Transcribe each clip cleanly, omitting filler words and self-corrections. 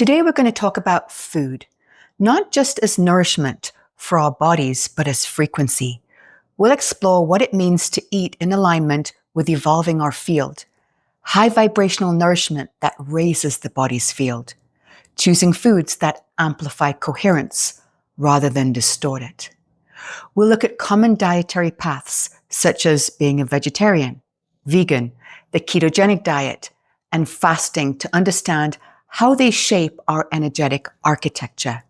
Today we're going to talk about food, not just as nourishment for our bodies, but as frequency. We'll explore what it means to eat in alignment with evolving our field, high vibrational nourishment that raises the body's field, choosing foods that amplify coherence rather than distort it. We'll look at common dietary paths such as being a vegetarian, vegan, the ketogenic diet, and fasting to understand how they shape our energetic architecture.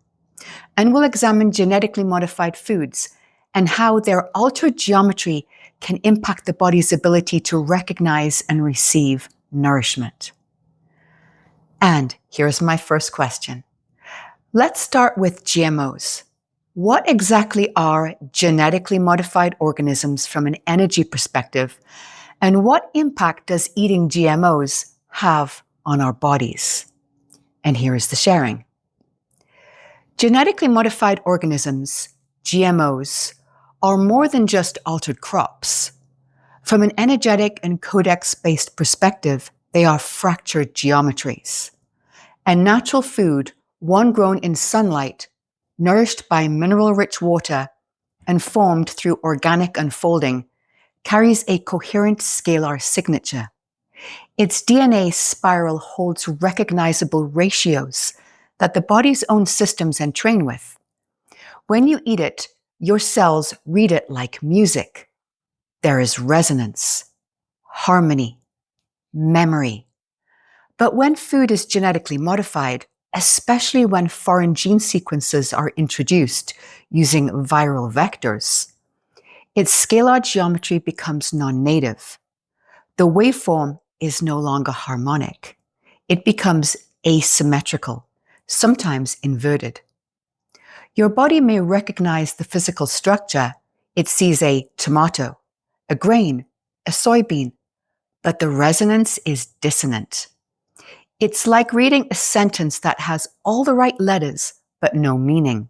And we'll examine genetically modified foods and how their altered geometry can impact the body's ability to recognize and receive nourishment. And here's my first question. Let's start with GMOs. What exactly are genetically modified organisms from an energy perspective, and what impact does eating GMOs have on our bodies? And here is the sharing. Genetically modified organisms, GMOs, are more than just altered crops. From an energetic and codex-based perspective, they are fractured geometries. And natural food, one grown in sunlight, nourished by mineral-rich water, and formed through organic unfolding, carries a coherent scalar signature. Its DNA spiral holds recognizable ratios that the body's own systems entrain with. When you eat it, your cells read it like music. There is resonance, harmony, memory. But when food is genetically modified, especially when foreign gene sequences are introduced using viral vectors, its scalar geometry becomes non-native. The waveform is no longer harmonic. It becomes asymmetrical, sometimes inverted. Your body may recognize the physical structure. It sees a tomato, a grain, a soybean, but the resonance is dissonant. It's like reading a sentence that has all the right letters, but no meaning.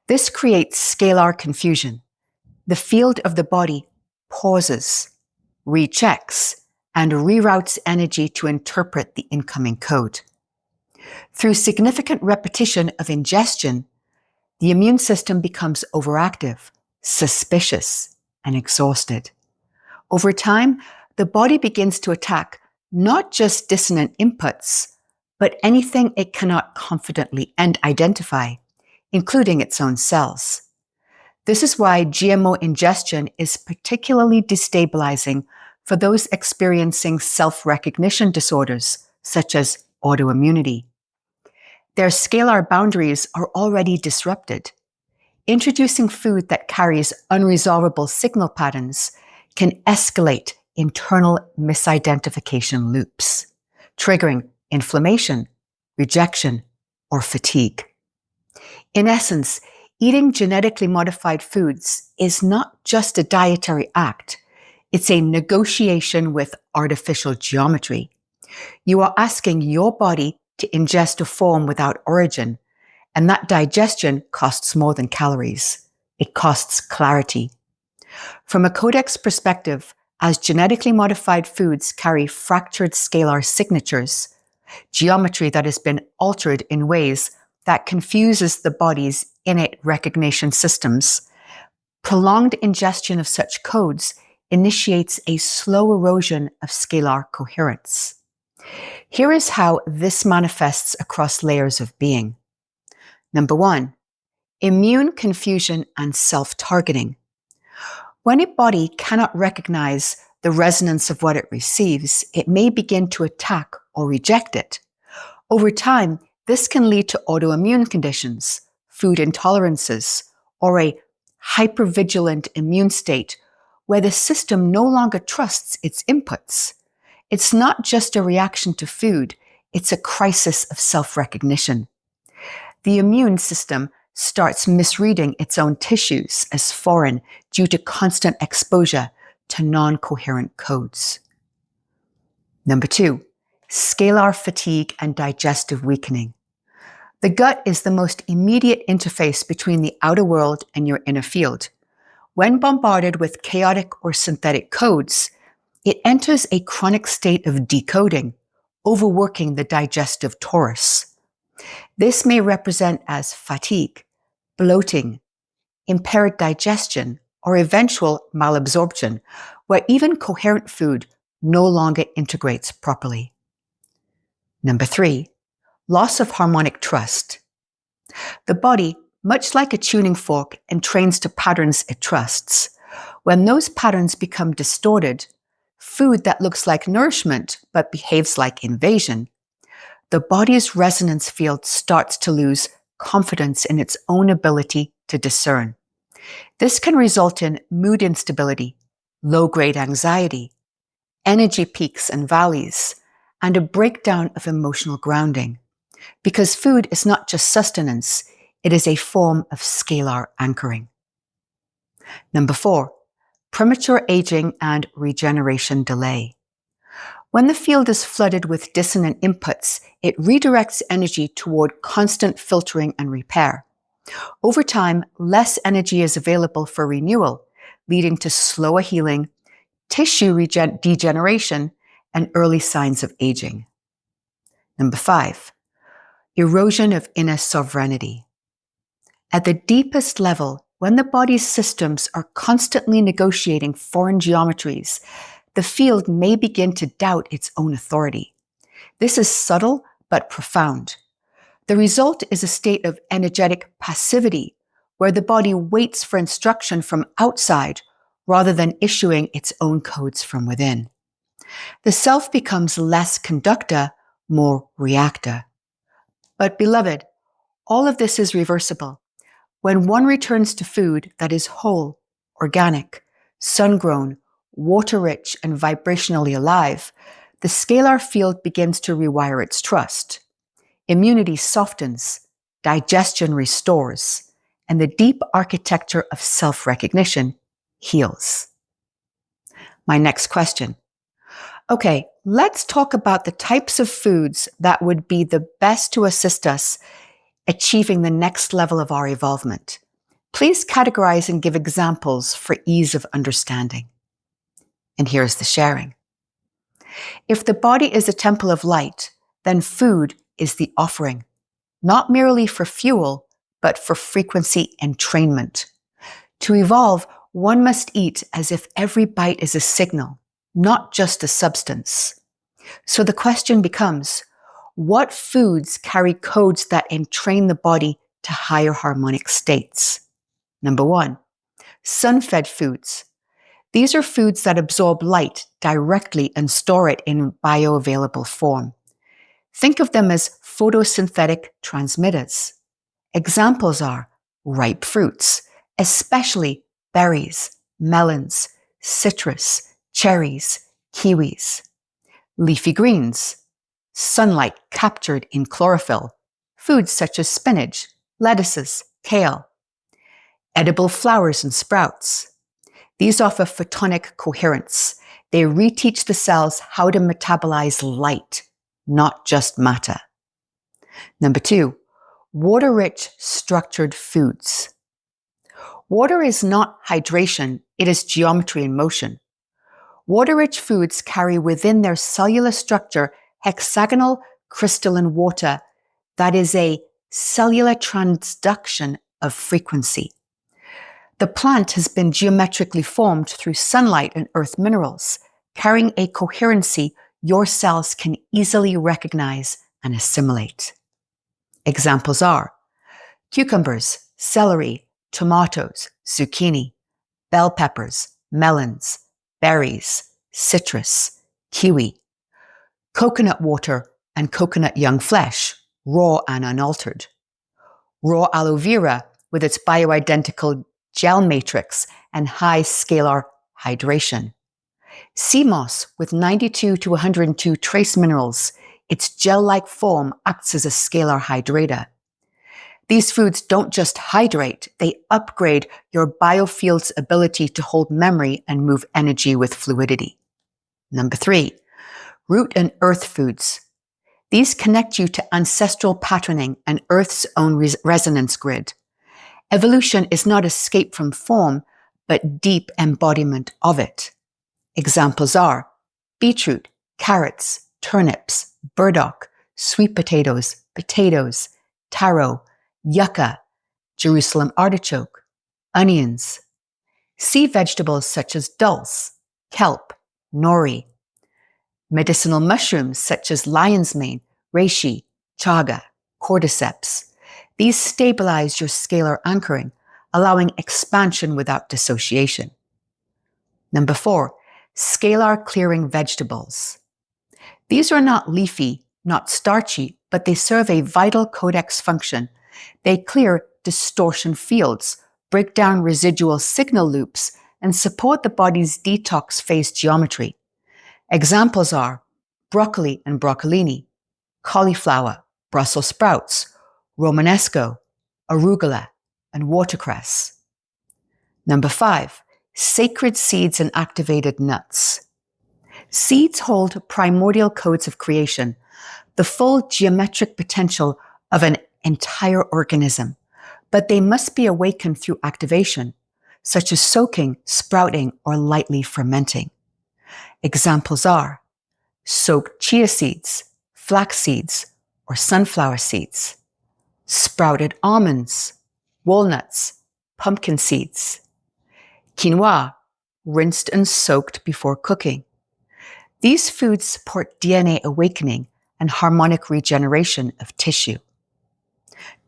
This creates scalar confusion. The field of the body pauses, rechecks, and reroutes energy to interpret the incoming code. Through significant repetition of ingestion, the immune system becomes overactive, suspicious, and exhausted. Over time, the body begins to attack not just dissonant inputs, but anything it cannot confidently identify, including its own cells. This is why GMO ingestion is particularly destabilizing for those experiencing self-recognition disorders, such as autoimmunity. Their scalar boundaries are already disrupted. Introducing food that carries unresolvable signal patterns can escalate internal misidentification loops, triggering inflammation, rejection, or fatigue. In essence, eating genetically modified foods is not just a dietary act. It's a negotiation with artificial geometry. You are asking your body to ingest a form without origin, and that digestion costs more than calories. It costs clarity. From a codex perspective, as genetically modified foods carry fractured scalar signatures, geometry that has been altered in ways that confuses the body's innate recognition systems, prolonged ingestion of such codes initiates a slow erosion of scalar coherence. Here is how this manifests across layers of being. Number 1, immune confusion and self-targeting. When a body cannot recognize the resonance of what it receives, it may begin to attack or reject it. Over time, this can lead to autoimmune conditions, food intolerances, or a hypervigilant immune state where the system no longer trusts its inputs. It's not just a reaction to food, it's a crisis of self-recognition. The immune system starts misreading its own tissues as foreign due to constant exposure to non-coherent codes. Number 2, scalar fatigue and digestive weakening. The gut is the most immediate interface between the outer world and your inner field. When bombarded with chaotic or synthetic codes, it enters a chronic state of decoding, overworking the digestive torus, This may represent as fatigue, bloating, impaired digestion, or eventual malabsorption, where even coherent food no longer integrates properly. Number 3, loss of harmonic trust. The body, much like a tuning fork, entrains to patterns it trusts. When those patterns become distorted, food that looks like nourishment but behaves like invasion, the body's resonance field starts to lose confidence in its own ability to discern. This can result in mood instability, low-grade anxiety, energy peaks and valleys, and a breakdown of emotional grounding. Because food is not just sustenance, it is a form of scalar anchoring. Number 4, premature aging and regeneration delay. When the field is flooded with dissonant inputs, it redirects energy toward constant filtering and repair. Over time, less energy is available for renewal, leading to slower healing, tissue degeneration, and early signs of aging. Number 5, erosion of inner sovereignty. At the deepest level, when the body's systems are constantly negotiating foreign geometries, the field may begin to doubt its own authority. This is subtle but profound. The result is a state of energetic passivity, where the body waits for instruction from outside rather than issuing its own codes from within. The self becomes less conductor, more reactor. But beloved, all of this is reversible. When one returns to food that is whole, organic, sun-grown, water-rich, and vibrationally alive, the scalar field begins to rewire its trust. Immunity softens, digestion restores, and the deep architecture of self-recognition heals. My next question. Okay, let's talk about the types of foods that would be the best to assist us achieving the next level of our evolvement. Please categorize and give examples for ease of understanding. And here's the sharing. If the body is a temple of light, then food is the offering, not merely for fuel, but for frequency entrainment. To evolve, one must eat as if every bite is a signal, not just a substance. So the question becomes, what foods carry codes that entrain the body to higher harmonic states? Number 1, sun-fed foods. These are foods that absorb light directly and store it in bioavailable form. Think of them as photosynthetic transmitters. Examples are ripe fruits, especially berries, melons, citrus, cherries, kiwis. Leafy greens, sunlight captured in chlorophyll, foods such as spinach, lettuces, kale. Edible flowers and sprouts. These offer photonic coherence. They reteach the cells how to metabolize light, not just matter. Number 2, water-rich structured foods. Water is not hydration, it is geometry in motion. Water-rich foods carry within their cellular structure hexagonal crystalline water that is a cellular transduction of frequency. The plant has been geometrically formed through sunlight and earth minerals, carrying a coherency your cells can easily recognize and assimilate. Examples are cucumbers, celery, tomatoes, zucchini, bell peppers, melons, berries, citrus, kiwi, coconut water and coconut young flesh, raw and unaltered, raw aloe vera with its bioidentical gel matrix and high scalar hydration, sea moss with 92 to 102 trace minerals. Its gel-like form acts as a scalar hydrator. These foods don't just hydrate, they upgrade your biofield's ability to hold memory and move energy with fluidity. Number 3, root and earth foods. These connect you to ancestral patterning and Earth's own resonance grid. Evolution is not escape from form, but deep embodiment of it. Examples are beetroot, carrots, turnips, burdock, sweet potatoes, taro, yucca, Jerusalem artichoke, onions. Sea vegetables such as dulse, kelp, nori. Medicinal mushrooms such as lion's mane, reishi, chaga, cordyceps. These stabilize your scalar anchoring, allowing expansion without dissociation. Number 4, scalar clearing vegetables. These are not leafy, not starchy, but they serve a vital codex function. They clear distortion fields, break down residual signal loops, and support the body's detox phase geometry. Examples are broccoli and broccolini, cauliflower, Brussels sprouts, Romanesco, arugula, and watercress. Number 5, sacred seeds and activated nuts. Seeds hold primordial codes of creation, the full geometric potential of an entire organism, but they must be awakened through activation, such as soaking, sprouting, or lightly fermenting. Examples are soaked chia seeds, flax seeds, or sunflower seeds, sprouted almonds, walnuts, pumpkin seeds, quinoa, rinsed and soaked before cooking. These foods support DNA awakening and harmonic regeneration of tissue.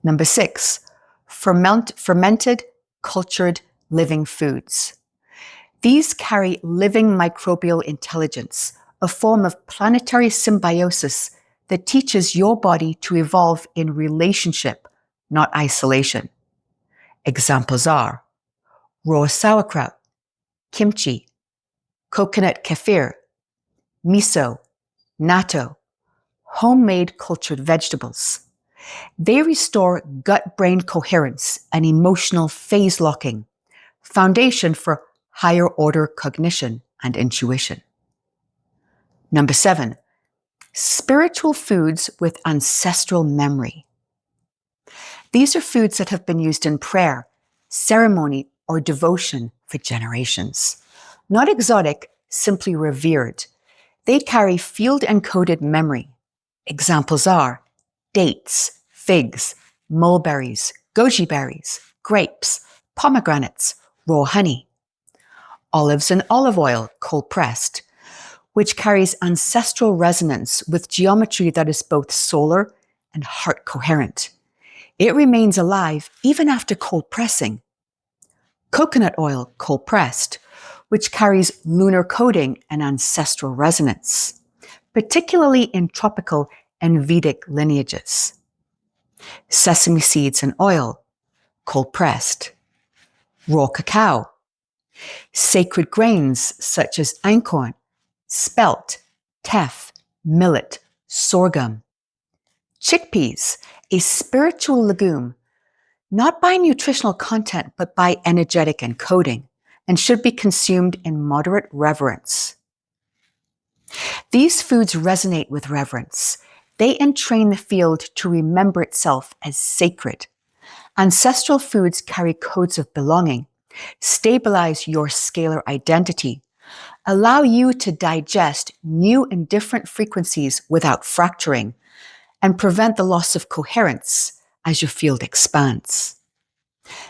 Number 6, fermented, cultured, living foods. These carry living microbial intelligence, a form of planetary symbiosis that teaches your body to evolve in relationship, not isolation. Examples are raw sauerkraut, kimchi, coconut kefir, miso, natto, homemade cultured vegetables. They restore gut-brain coherence and emotional phase locking, foundation for higher order cognition and intuition. Number 7, spiritual foods with ancestral memory. These are foods that have been used in prayer, ceremony, or devotion for generations. Not exotic, simply revered. They carry field-encoded memory. Examples are dates, figs, mulberries, goji berries, grapes, pomegranates, raw honey. Olives and olive oil, cold pressed, which carries ancestral resonance with geometry that is both solar and heart coherent. It remains alive even after cold pressing. Coconut oil, cold pressed, which carries lunar coding and ancestral resonance, particularly in tropical and Vedic lineages. Sesame seeds and oil, cold pressed. Raw cacao. Sacred grains such as einkorn, spelt, teff, millet, sorghum. Chickpeas, a spiritual legume, not by nutritional content but by energetic encoding, and should be consumed in moderate reverence. These foods resonate with reverence. They entrain the field to remember itself as sacred. Ancestral foods carry codes of belonging, stabilize your scalar identity, allow you to digest new and different frequencies without fracturing, and prevent the loss of coherence as your field expands.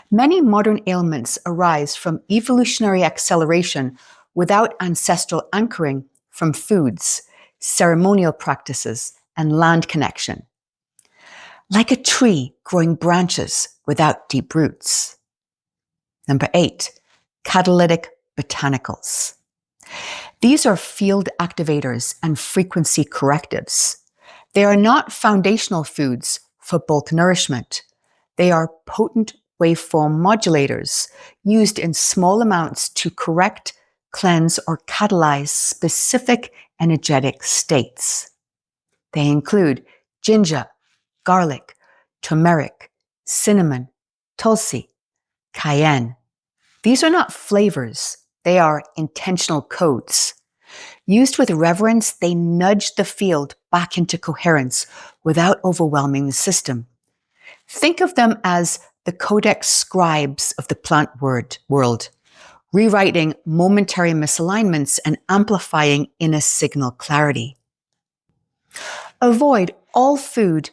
Many modern ailments arise from evolutionary acceleration without ancestral anchoring from foods, ceremonial practices, and land connection. Like a tree growing branches without deep roots. Number 8, catalytic botanicals. These are field activators and frequency correctives. They are not foundational foods for bulk nourishment. They are potent waveform modulators used in small amounts to correct, cleanse, or catalyze specific energetic states. They include ginger, garlic, turmeric, cinnamon, tulsi, cayenne. These are not flavors, they are intentional codes. Used with reverence, they nudge the field back into coherence without overwhelming the system. Think of them as the codex scribes of the plant world, rewriting momentary misalignments and amplifying inner signal clarity. Avoid all food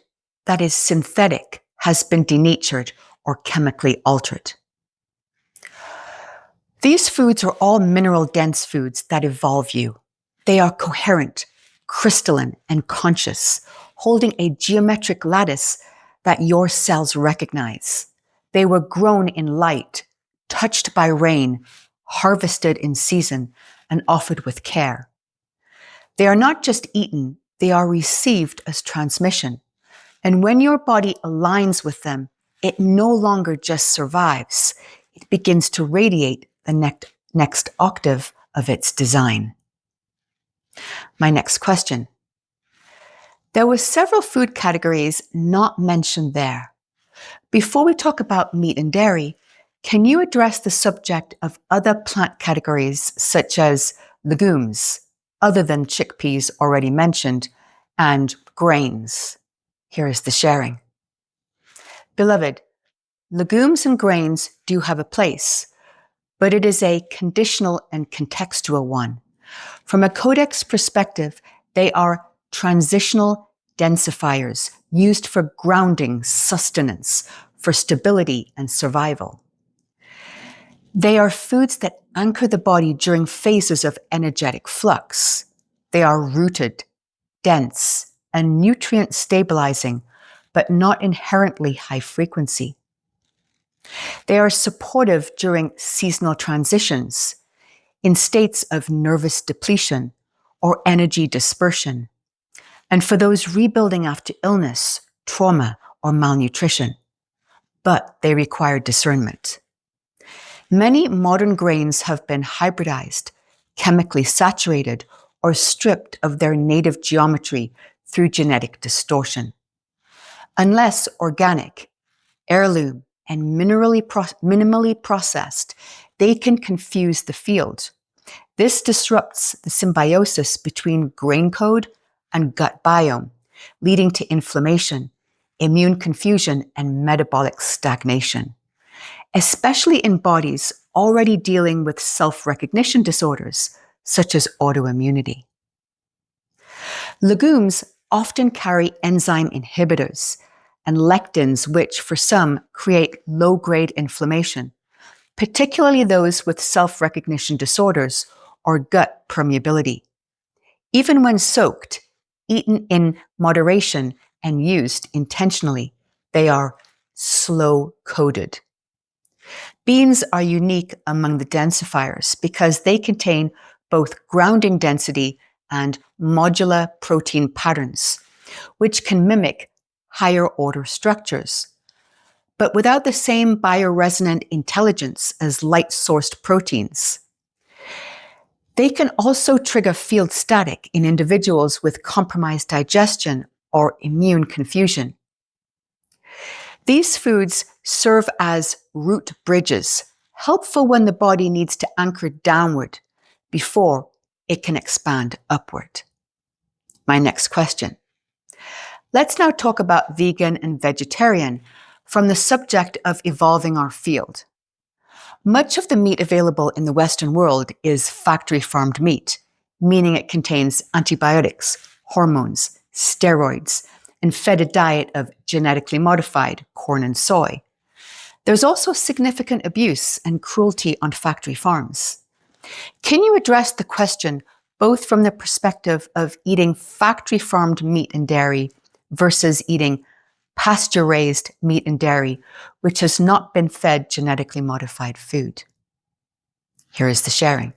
that is synthetic, has been denatured, or chemically altered. These foods are all mineral-dense foods that evolve you. They are coherent, crystalline, and conscious, holding a geometric lattice that your cells recognize. They were grown in light, touched by rain, harvested in season, and offered with care. They are not just eaten, they are received as transmission. And when your body aligns with them, it no longer just survives. It begins to radiate the next octave of its design. My next question. There were several food categories not mentioned there. Before we talk about meat and dairy, can you address the subject of other plant categories such as legumes, other than chickpeas already mentioned, and grains? Here is the sharing. Beloved, legumes and grains do have a place, but it is a conditional and contextual one. From a codex perspective, they are transitional densifiers used for grounding, sustenance, for stability and survival. They are foods that anchor the body during phases of energetic flux. They are rooted, dense, and nutrient stabilizing, but not inherently high frequency. They are supportive during seasonal transitions, in states of nervous depletion or energy dispersion, and for those rebuilding after illness, trauma, or malnutrition. But they require discernment. Many modern grains have been hybridized, chemically saturated, or stripped of their native geometry through genetic distortion. Unless organic, heirloom, and minimally processed, they can confuse the field. This disrupts the symbiosis between grain code and gut biome, leading to inflammation, immune confusion, and metabolic stagnation, especially in bodies already dealing with self-recognition disorders, such as autoimmunity. Legumes often carry enzyme inhibitors and lectins, which for some create low-grade inflammation, particularly those with self-recognition disorders or gut permeability. Even when soaked, eaten in moderation, and used intentionally, they are slow-coated. Beans are unique among the densifiers because they contain both grounding density and modular protein patterns, which can mimic higher order structures, but without the same bioresonant intelligence as light-sourced proteins. They can also trigger field static in individuals with compromised digestion or immune confusion. These foods serve as root bridges, helpful when the body needs to anchor downward before it can expand upward. My next question. Let's now talk about vegan and vegetarian from the subject of evolving our field. Much of the meat available in the Western world is factory-farmed meat, meaning it contains antibiotics, hormones, steroids, and fed a diet of genetically modified corn and soy. There's also significant abuse and cruelty on factory farms. Can you address the question both from the perspective of eating factory-farmed meat and dairy versus eating pasture-raised meat and dairy, which has not been fed genetically modified food? Here is the sharing.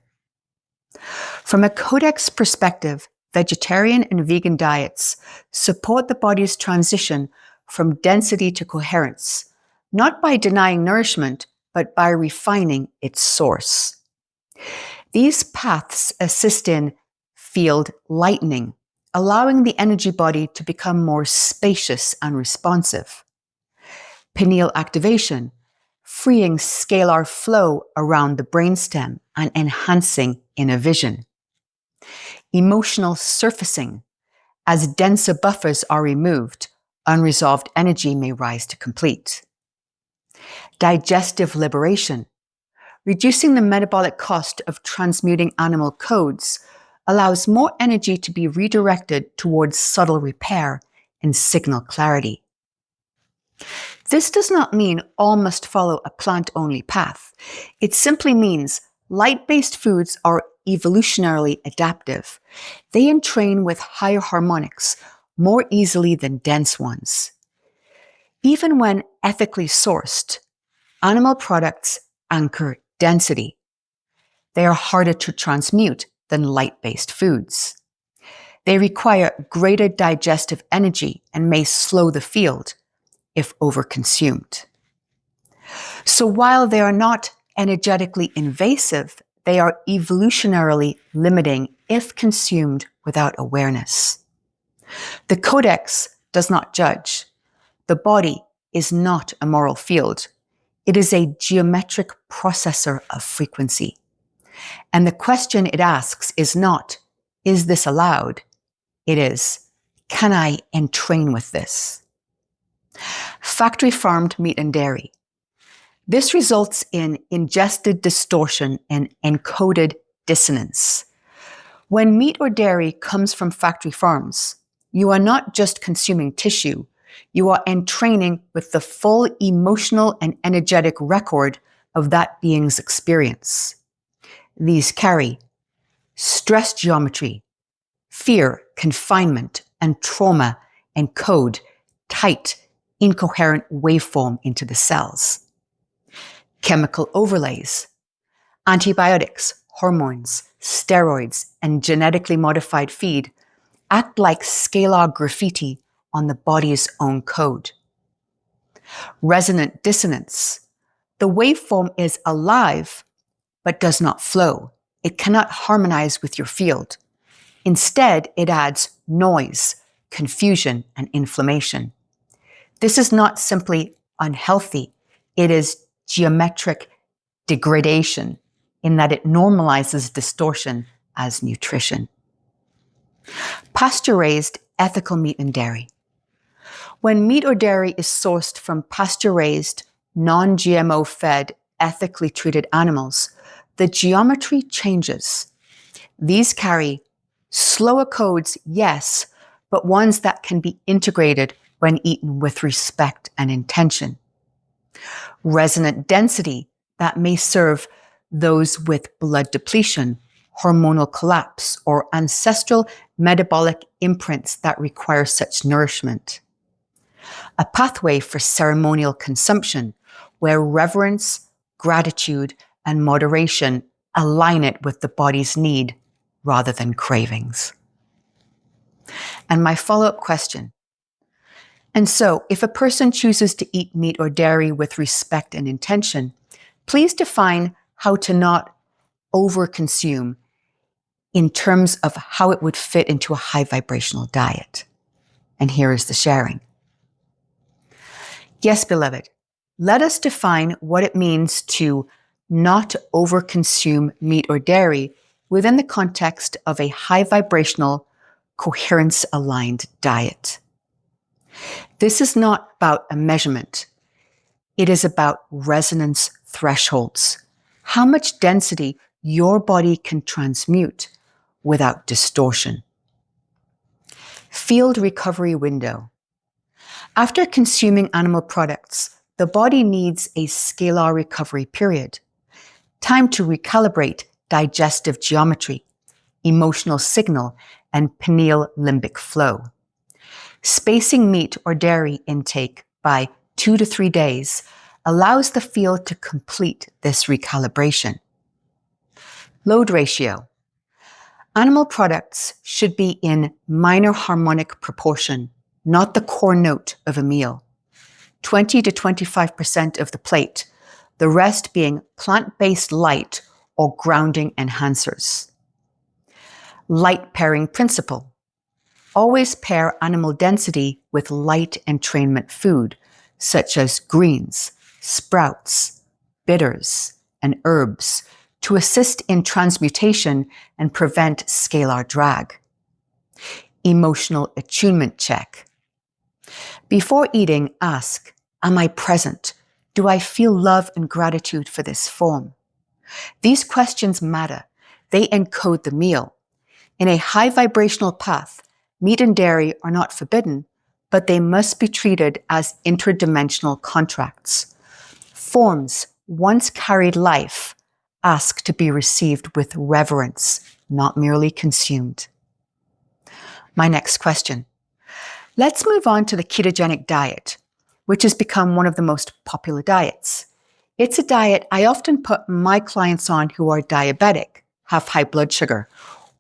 From a codex perspective, vegetarian and vegan diets support the body's transition from density to coherence, not by denying nourishment, but by refining its source. These paths assist in field lightening, allowing the energy body to become more spacious and responsive. Pineal activation, freeing scalar flow around the brainstem and enhancing inner vision. Emotional surfacing. As denser buffers are removed, unresolved energy may rise to complete. Digestive liberation. Reducing the metabolic cost of transmuting animal codes, allows more energy to be redirected towards subtle repair and signal clarity. This does not mean all must follow a plant-only path. It simply means light-based foods are evolutionarily adaptive. They entrain with higher harmonics more easily than dense ones. Even when ethically sourced, animal products anchor density. They are harder to transmute than light-based foods. They require greater digestive energy and may slow the field if overconsumed. So while they are not energetically invasive, they are evolutionarily limiting if consumed without awareness. The Codex does not judge. The body is not a moral field. It is a geometric processor of frequency. And the question it asks is not, is this allowed? It is, can I entrain with this? Factory farmed meat and dairy. This results in ingested distortion and encoded dissonance. When meat or dairy comes from factory farms, you are not just consuming tissue, you are entraining with the full emotional and energetic record of that being's experience. These carry stress geometry, fear, confinement, and trauma encode tight, incoherent waveform into the cells. Chemical overlays, antibiotics, hormones, steroids, and genetically modified feed act like scalar graffiti on the body's own code. Resonant dissonance. The waveform is alive, but does not flow. It cannot harmonize with your field. Instead, it adds noise, confusion, and inflammation. This is not simply unhealthy. It is geometric degradation in that it normalizes distortion as nutrition. Pasture-raised ethical meat and dairy. When meat or dairy is sourced from pasture-raised, non-GMO fed, ethically treated animals, the geometry changes. These carry slower codes, yes, but ones that can be integrated when eaten with respect and intention. Resonant density that may serve those with blood depletion, hormonal collapse, or ancestral metabolic imprints that require such nourishment. A pathway for ceremonial consumption where reverence, gratitude, and moderation align it with the body's need rather than cravings. And my follow-up question. And so, if a person chooses to eat meat or dairy with respect and intention, please define how to not overconsume in terms of how it would fit into a high vibrational diet. And here is the sharing. Yes, beloved, let us define what it means to not overconsume meat or dairy within the context of a high vibrational, coherence-aligned diet. This is not about a measurement. It is about resonance thresholds. How much density your body can transmute without distortion. Field recovery window. After consuming animal products, the body needs a scalar recovery period. Time to recalibrate digestive geometry, emotional signal, and pineal limbic flow. Spacing meat or dairy intake by 2 to 3 days allows the field to complete this recalibration. Load ratio. Animal products should be in minor harmonic proportion, not the core note of a meal. 20 to 25% of the plate, the rest being plant-based light or grounding enhancers. Light pairing principle. Always pair animal density with light entrainment food, such as greens, sprouts, bitters, and herbs, to assist in transmutation and prevent scalar drag. Emotional attunement check. Before eating, ask, am I present? Do I feel love and gratitude for this form? These questions matter. They encode the meal. In a high vibrational path, meat and dairy are not forbidden, but they must be treated as interdimensional contracts. Forms once carried life ask to be received with reverence, not merely consumed. My next question. Let's move on to the ketogenic diet, which has become one of the most popular diets. It's a diet I often put my clients on who are diabetic, have high blood sugar,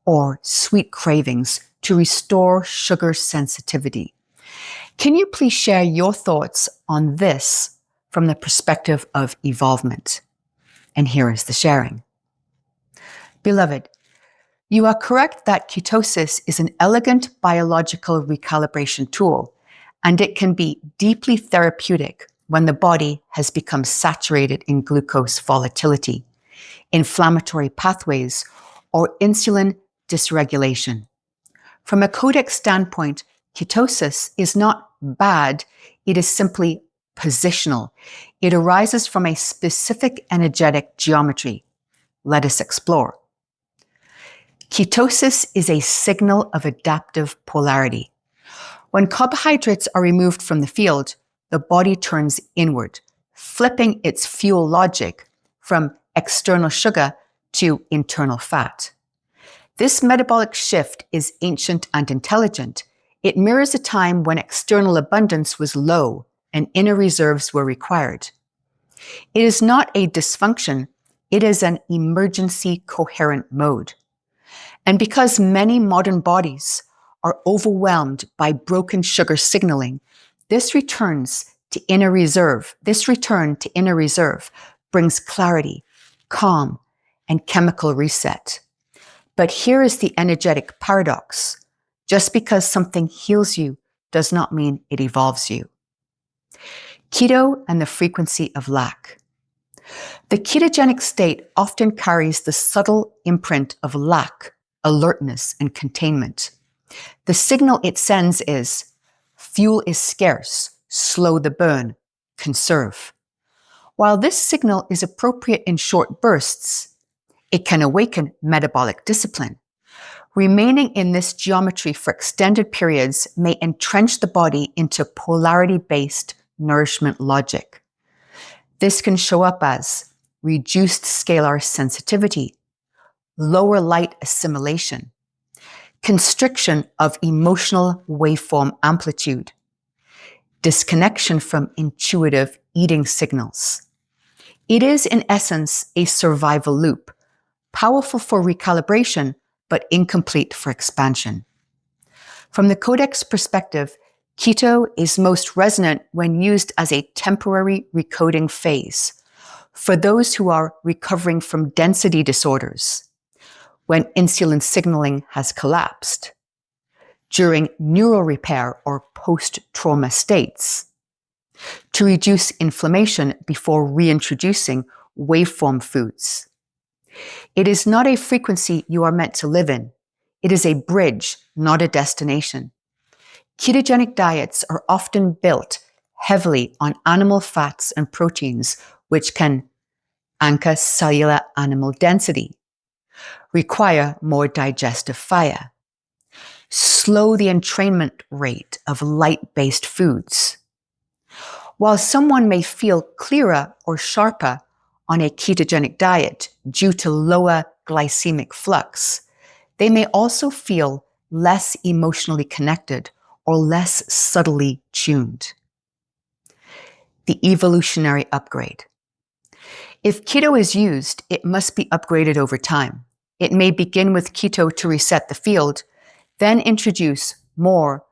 or sweet cravings to restore sugar sensitivity. Can you please share your thoughts on this from the perspective of evolvement? And here is the sharing. Beloved, you are correct that ketosis is an elegant biological recalibration tool, and it can be deeply therapeutic when the body has become saturated in glucose volatility, inflammatory pathways, or insulin dysregulation. From a codex standpoint, ketosis is not bad, it is simply positional. It arises from a specific energetic geometry. Let us explore. Ketosis is a signal of adaptive polarity. When carbohydrates are removed from the field, the body turns inward, flipping its fuel logic from external sugar to internal fat. This metabolic shift is ancient and intelligent. It mirrors a time when external abundance was low and inner reserves were required. It is not a dysfunction, it is an emergency coherent mode. And because many modern bodies are overwhelmed by broken sugar signaling, this return to inner reserve brings clarity, calm, and chemical reset. But here is the energetic paradox. Just because something heals you does not mean it evolves you. Keto and the frequency of lack. The ketogenic state often carries the subtle imprint of lack, alertness, and containment. The signal it sends is, fuel is scarce, slow the burn, conserve. While this signal is appropriate in short bursts, it can awaken metabolic discipline. Remaining in this geometry for extended periods may entrench the body into polarity-based nourishment logic. This can show up as reduced scalar sensitivity, lower light assimilation, constriction of emotional waveform amplitude, disconnection from intuitive eating signals. It is, in essence, a survival loop, powerful for recalibration, but incomplete for expansion. From the codex perspective, keto is most resonant when used as a temporary recoding phase for those who are recovering from density disorders, when insulin signaling has collapsed, during neural repair or post-trauma states, to reduce inflammation before reintroducing waveform foods. It is not a frequency you are meant to live in. It is a bridge, not a destination. Ketogenic diets are often built heavily on animal fats and proteins, which can anchor cellular animal density, require more digestive fire, slow the entrainment rate of light-based foods. While someone may feel clearer or sharper on a ketogenic diet due to lower glycemic flux, they may also feel less emotionally connected or less subtly tuned. The evolutionary upgrade. If keto is used, it must be upgraded over time. It may begin with keto to reset the field, then introduce more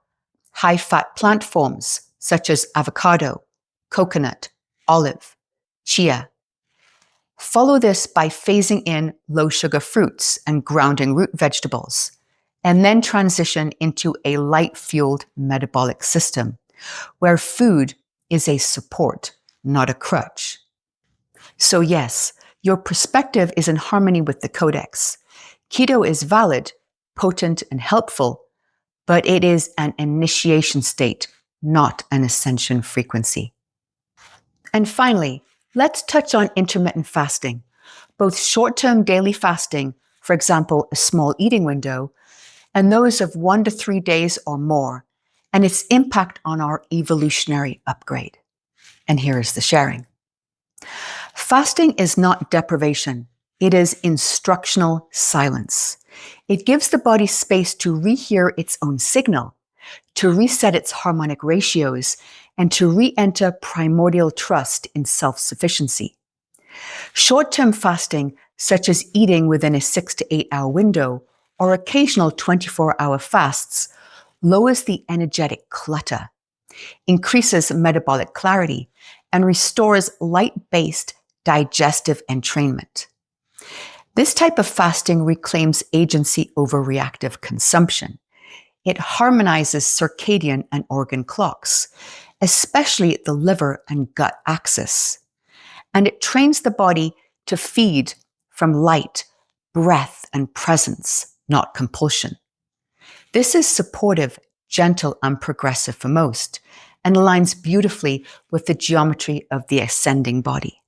high-fat plant forms such as avocado, coconut, olive, chia. Follow this by phasing in low-sugar fruits and grounding root vegetables, and then transition into a light-fueled metabolic system, where food is a support, not a crutch. So yes, your perspective is in harmony with the codex. Keto is valid, potent, and helpful, but it is an initiation state, not an ascension frequency. And finally, let's touch on intermittent fasting. Both short-term daily fasting, for example, a small eating window, and those of 1 to 3 days or more, and its impact on our evolutionary upgrade. And here is the sharing. Fasting is not deprivation. It is instructional silence. It gives the body space to rehear its own signal, to reset its harmonic ratios, and to re-enter primordial trust in self-sufficiency. Short-term fasting, such as eating within a 6 to 8 hour window or occasional 24-hour fasts, lowers the energetic clutter, increases metabolic clarity, and restores light-based digestive entrainment. This type of fasting reclaims agency over reactive consumption. It harmonizes circadian and organ clocks, especially the liver and gut axis. And it trains the body to feed from light, breath, and presence, not compulsion. This is supportive, gentle, and progressive for most, and aligns beautifully with the geometry of the ascending body.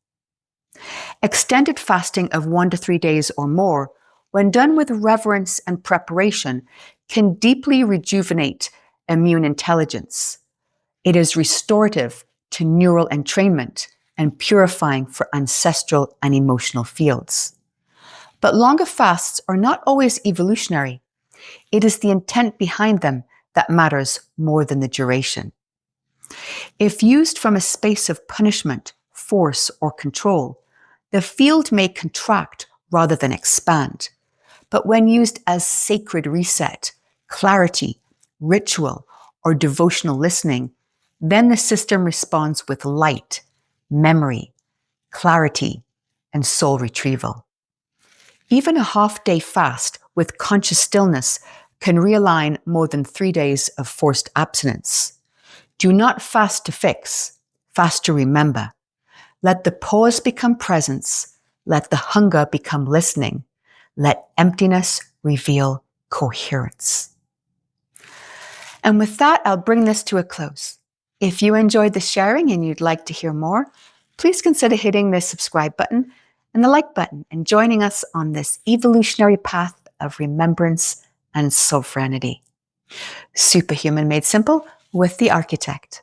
Extended fasting of 1 to 3 days or more, when done with reverence and preparation, can deeply rejuvenate immune intelligence. It is restorative to neural entrainment and purifying for ancestral and emotional fields. But longer fasts are not always evolutionary. It is the intent behind them that matters more than the duration. If used from a space of punishment, force, or control, the field may contract rather than expand. But when used as sacred reset, clarity, ritual, or devotional listening, then the system responds with light, memory, clarity, and soul retrieval. Even a half-day fast with conscious stillness can realign more than 3 days of forced abstinence. Do not fast to fix, fast to remember. Let the pause become presence. Let the hunger become listening. Let emptiness reveal coherence. And with that, I'll bring this to a close. If you enjoyed the sharing and you'd like to hear more, please consider hitting the subscribe button and the like button and joining us on this evolutionary path of remembrance and sovereignty. Superhuman made simple with the architect.